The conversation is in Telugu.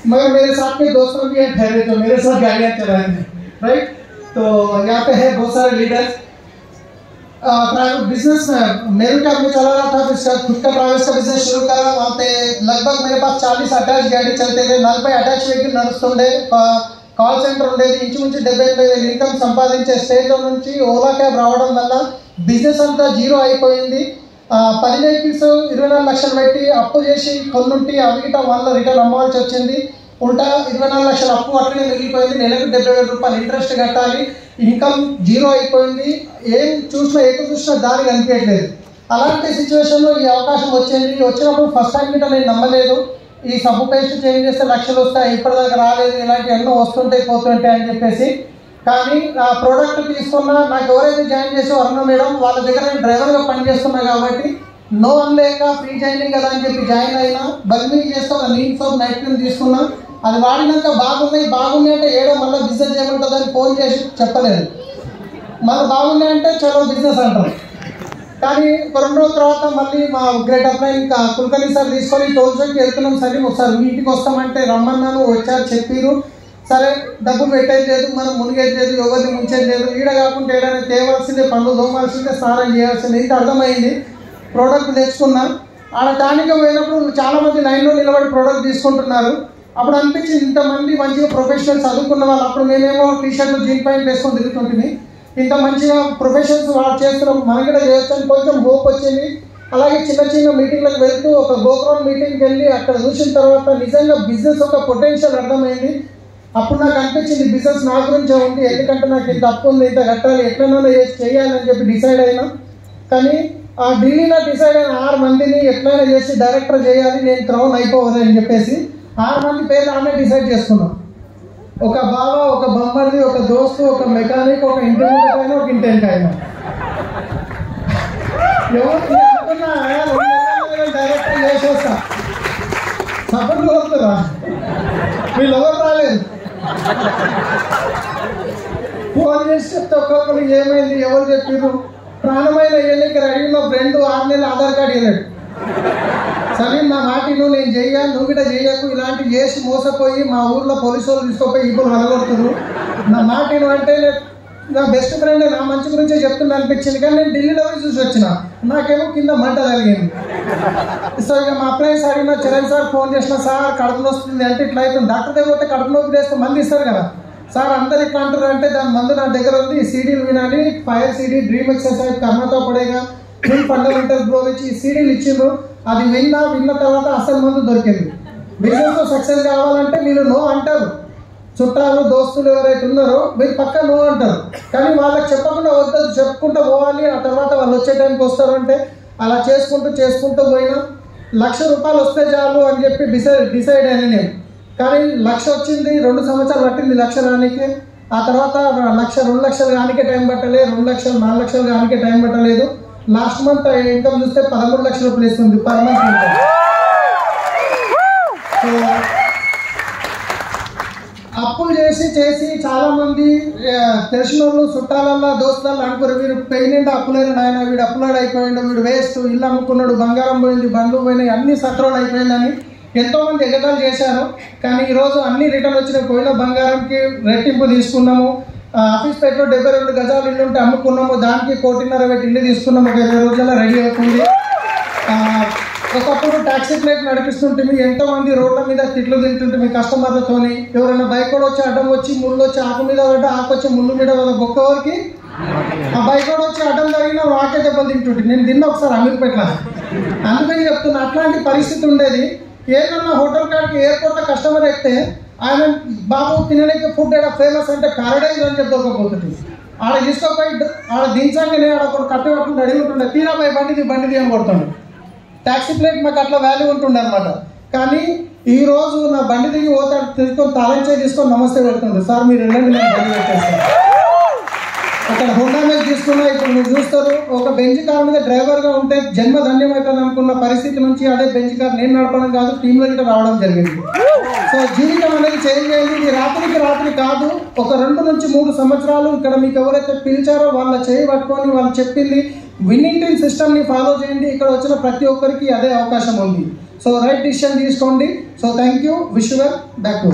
मगर मेरे साथ के दोस्तों भी हैं ठहरे तो मेरे साथ गाड़ियाँ चलाए थे, राइट। तो यहाँ पे है बहुत सारे लीडर्स। प्राइवेट बिजनेस मेरे क्या में चला रहा था, फिर खुद का प्राइवेट का बिजनेस शुरू करा। वहाँ पे लगभग मेरे पास 40 अटैच गाड़ी चलते थे, 40 अटैच వెహికల్ నడుస్తుండే। కాల్ సెంటర్ ఉండేది। ఇంచుమించు 75,000 ఇన్కమ్ సంపాదించే స్టేజ్లో నుంచి ఓలా క్యాబ్ రావడం వల్ల బిజినెస్ అంతా జీరో అయిపోయింది। 10 వెహికల్స్ 24 లక్షలు పెట్టి అప్పు చేసి కొన్నుంటి అవిగిట వాళ్ళ రిటర్న్ అమ్మవలసి వచ్చింది। ఉల్టా 24 లక్షల అప్పు అట్లనే మిగిలిపోయింది। నెలకు 70,000 రూపాయలు ఇంట్రెస్ట్ కట్టాలి, ఇన్కమ్ జీరో అయిపోయింది। ఏం చూసినా ఎటు చూసినా దారి కనిపించట్లేదు। అలాంటి సిచ్యువేషన్లో ఈ అవకాశం వచ్చింది। వచ్చినప్పుడు ఫస్ట్ టైం గిట్ట నేను నమ్మలేదు, ఈ సబ్బు పేస్ట్ చేంజ్ చేస్తే లక్షలు వస్తాయి, ఇప్పటిదాకా రాలేదు, ఇలాంటి ఎన్నో వస్తుంటాయి పోతుంటాయి అని చెప్పేసి। కానీ ఆ ప్రోడక్ట్ తీసుకున్న నాకు ఎవరైతే జాయిన్ చేసో అరుణ మేడం, వాళ్ళ దగ్గర నేను డ్రైవర్గా పనిచేస్తున్నా కాబట్టి నో అనలేక ఫ్రీ జాయినింగ్ కదా అని చెప్పి జాయిన్ అయినా। బల్మీ చేస్తున్న నీమ్ సోప్ నైట్ క్రీమ్ తీసుకున్నా, అది వాడినాక బాగున్నాయి అంటే ఏడో మళ్ళీ బిజినెస్ చేయమంటుంది అని ఫోన్ చేసి చెప్పలేదు, మళ్ళీ బాగున్నాయి అంటే చలో బిజినెస్ అంటారు। కానీ 2 రోజుల తర్వాత మళ్ళీ మా గ్రేట్ అప్లైన్ కుల్కర్ణి సార్ తీసుకొని టోల్జోకి వెళ్తున్నాం సరే, ఒకసారి మీ ఇంటికి వస్తామంటే రమ్మన్నాను, వచ్చారు చెప్పారు। సరే డబ్బులు పెట్టేది లేదు, మనం మునిగేది లేదు, ఎవరిని ముంచేది లేదు, ఈడ కాకుండా ఏడైనా తేవాల్సిందే, పనులు దోమాల్సిందే, స్నానం చేయాల్సిందే, ఇంత అర్థమైంది। ప్రోడక్ట్ తెచ్చుకున్నా। ఆడ టానిక్గా పోయినప్పుడు చాలామంది లైన్లో నిలబడి ప్రోడక్ట్ తీసుకుంటున్నారు। అప్పుడు అనిపించింది ఇంతమంది మంచిగా ప్రొఫెషనల్స్ చదువుకున్న వాళ్ళు, అప్పుడు మేమేమో టీషర్ట్లు జీన్ ప్యాంట్ వేసుకొని తిరుగుతుంటుంది, ఇంత మంచిగా ప్రొఫెషన్స్ వాళ్ళు చేస్తున్నాం, మనం కూడా చేయొచ్చు అని కొంచెం హోప్ వచ్చింది। అలాగే చిన్న చిన్న మీటింగ్లకు వెళ్తూ ఒక గోక్రౌండ్ మీటింగ్కి వెళ్ళి అక్కడ చూసిన తర్వాత నిజంగా బిజినెస్ ఒక పొటెన్షియల్ అర్థమైంది। అప్పుడు నాకు అనిపించింది బిజినెస్ నా గురించే ఉంది, ఎందుకంటే నాకు ఇంత అప్పు ఉంది, ఇంత కట్టాలి, ఎట్లైనా చేయాలని చెప్పి డిసైడ్ అయినా। కానీ ఆ ఢిల్లీలో డిసైడ్ అయిన 6 మందిని ఎట్లయినా చేసి డైరెక్టర్ చేయాలి, నేను క్రౌన్ అయిపోవాలి అని చెప్పేసి 6 మంది పేర్లు ఆమె డిసైడ్ చేసుకున్నాం। ఒక బావ, ఒక బొమ్మది, ఒక దోస్తు, ఒక మెకానిక్, ఒక ఇంటర్వ్యూ అయినా, ఒక ఇంటెంట్ అయినా, ఎవరు అనుకున్నా డైరెక్టర్ చేసేస్తా। సపోర్ట్ కోరుతురా, వీళ్ళు ఎవరు రాలేదు, ఫోన్ చేసి చెప్తే ఒక్కొక్కరు ఏమైంది ఎవరు చెప్పారు, ప్రాణమైన ఎన్నిక రెడీ ఉన్న ఫ్రెండ్ 6 నెలలు ఆధార్ కార్డు ఇవ్వలేడు, సరే నా మాటిను నేను చెయ్యా, నువ్వు కూడా చెయ్యకు, ఇలాంటి చేసి మోసపోయి మా ఊర్లో పోలీసు వాళ్ళు తీసుకుపోయి ఇప్పుడు వలగొడుతున్నారు, నా మాటిను అంటే నా బెస్ట్ ఫ్రెండ్ నా మంచి గురించే చెప్తున్నా అనిపించింది। కానీ నేను ఢిల్లీలో పోయి చూసి వచ్చిన, నాకేమో కింద మంట కలిగింది। సో ఇక మా అప్లయన్స్ అడిగిన చరణ్ సార్ ఫోన్ చేసిన, సార్ కడుపు నొస్తుంది అంటే ఇట్లా అవుతుంది, డాక్టర్ దగ్గర పోతే కడుపు నొప్పి చేస్తే మంది ఇస్తారు కదా సార్, అందరు ఇట్లా అంటారు అంటే దాని మందు నా దగ్గర ఉంది, సీడీలు వినాలి, ఫైర్ సీడీ, డ్రీమ్ ఎక్సర్సైజ్, కర్మతో పడేగా, ఫుల్ ఫండమెంటల్ గ్రో ఇచ్చి ఈ సీడీలు ఇచ్చిండ్రు। అది విన్న తర్వాత అసలు మందు దొరికింది। బిజినెస్లో సక్సెస్ కావాలంటే మీరు నో అంటారు, చుట్టాలు దోస్తులు ఎవరైతే ఉన్నారో మీరు పక్క నో అంటారు, కానీ వాళ్ళకి చెప్పకుండా వద్దు, చెప్పుకుంటూ పోవాలి, ఆ తర్వాత వాళ్ళు వచ్చే టైంకి వస్తారు అంటే అలా చేసుకుంటూ పోయినా 1,00,000 రూపాయలు వస్తే చాలు అని చెప్పి డిసైడ్ అయినా నేను। కానీ 1,00,000 వచ్చింది, 2 సంవత్సరాలు పట్టింది 1,00,000 రానికి, ఆ తర్వాత 1,00,000 2 లక్షలు కానికే టైం పట్టలేదు, 2 లక్షలు 4 లక్షలు కానికే టైం పట్టలేదు। లాస్ట్ మంత్ ఇన్కమ్ చూస్తే 13 లక్షల ప్లేస్ ఉంది పర్ మంత్ ఇన్కమ్। అప్పులు చేసి చాలా మంది తెలిసిన వాళ్ళు చుట్టాలల్లో దోస్తులలో అనుకోరు, వీడు పెయినిండి అప్పులేరు నాయన, వీడు అప్పులాడు అయిపోయిండు, వీడు వేస్ట్, ఇల్లు అమ్ముకున్నాడు, బంగారం పోయింది, బండ్లు పోయినాయి, అన్ని సత్రాలు అయిపోయిందని ఎంతోమంది ఎగతాలు చేశారు। కానీ ఈరోజు అన్ని రిటర్న్ వచ్చిన పోయిన బంగారంకి రెట్టింపు తీసుకున్నాము। ఆఫీస్ పేటలో 72 గజాలు ఇల్లు ఉంటే అమ్ముకున్నాము, దానికి 1,50,00,000 పెట్టి ఇల్లు తీసుకున్నాము, 20 రోజుల్లో రెడీ అవుతుంది। ఒకప్పుడు ట్యాక్సీ ప్లేట్ నడిపిస్తుంటే ఎంతోమంది రోడ్ల మీద తిట్లు తింటుంటే మీ కస్టమర్లతోని, ఎవరైనా బైక్ కూడా వచ్చి అడ్డం వచ్చి ముళ్ళు వచ్చి ఆకు మీద పడ్డ, ఆకు వచ్చి ముళ్ళు మీద గొక్కవరికి, ఆ బైక్ కూడా వచ్చి అడ్డం జరిగిన వాకే దెబ్బలు తింటుంటే నేను తిన్న ఒకసారి అమీర్పేటలో, అందుకని చెప్తున్నా అట్లాంటి పరిస్థితి ఉండేది। ఏదన్నా హోటల్ కాడికి ఎయిర్పోర్ట్లో కస్టమర్ ఎక్కితే ఆయన బాబు తినడానికి ఫుడ్ ఏడా ఫేమస్ అంటే ప్యారడైజ్ అని చెప్పి దొరకపోతుంది, ఆడ తీసుకోపోయి ఆడ దించగానే ఆడ ఒకటి కట్టబట్టుకుంటూ అడిగి ఉంటుండే, తీరాబాయి బండిది అని కొడుతుండే, ట్యాక్సీ ప్లేట్ మాకు అట్లా వాల్యూ ఉంటుండే అనమాట। కానీ ఈరోజు నా బండి దిగి పోతే తీసుకొని తాళం చేయి తీసుకొని నమస్తే పెడుతుండే, సార్ మీరు వెళ్ళండి నేను బండి పెట్టేస్తాను, అక్కడ హోండా మీద తీసుకున్నా ఇప్పుడు మీరు చూస్తారు, ఒక బెంజ్ కార్ మీద డ్రైవర్గా ఉంటే జన్మ ధన్యమవుతుంది అనుకున్న పరిస్థితి నుంచి అదే బెంజ్ కార్ నేను నడపడం కాదు, టీంలో గిట్ట రావడం జరిగింది। సో జీవితం అనేది చేంజ్ అయింది, ఇది రాత్రి కాదు, ఒక 2 నుంచి 3 సంవత్సరాలు ఇక్కడ మీకు ఎవరైతే పిలిచారో వాళ్ళ చేయి పట్టుకొని వాళ్ళు చెప్పింది విన్నింగ్ టీమ్ సిస్టమ్ని ఫాలో చేయండి, ఇక్కడ వచ్చిన ప్రతి ఒక్కరికి అదే అవకాశం ఉంది। సో రైట్ డిసిషన్ తీసుకోండి. So thank you, wish you well, back to